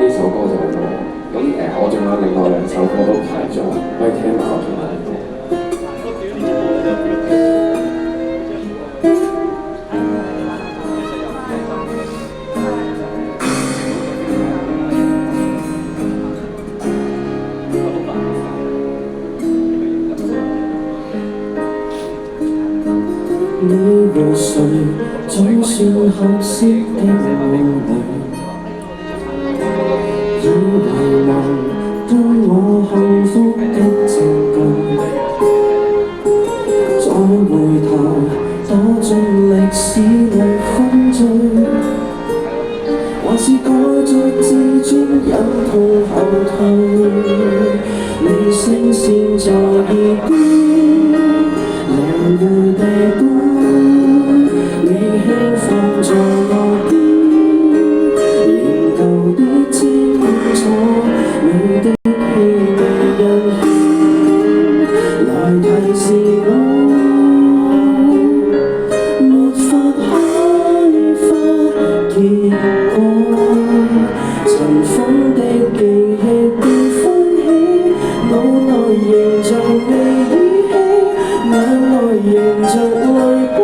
呢首歌就咁多。咁我仲有另外兩首歌都排咗，可以聽埋我同埋你講。你和誰總算合適的愛侶，以遺忘當我幸福的證據，再回頭躲進歷史裏風追，還是改作自尊忍痛後退，你聲線在耳邊來回地歌。你輕放在我邊，仍舊的清楚，你的氣味印顯，來提示我，沒法開花結果。塵封的記憶被歡喜，腦內形象未依稀，眼內凝着淚光。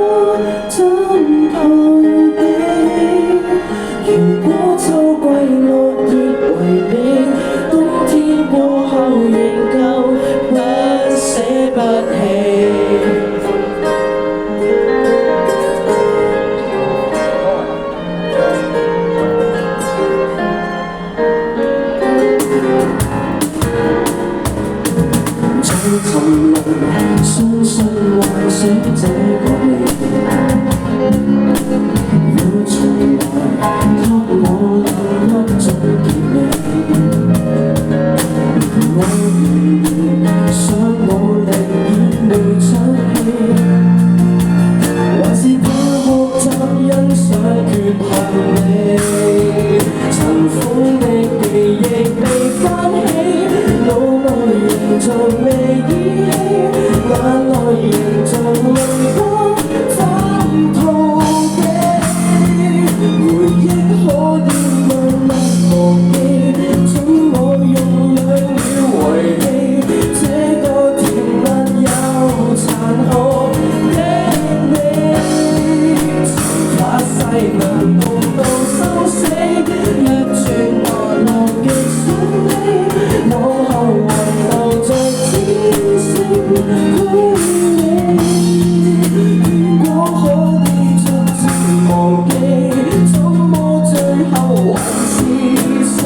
如果秋季落葉為你，冬天過後仍舊不捨不棄。再沉淪，相信幻想這個你。怎麼最後還是捨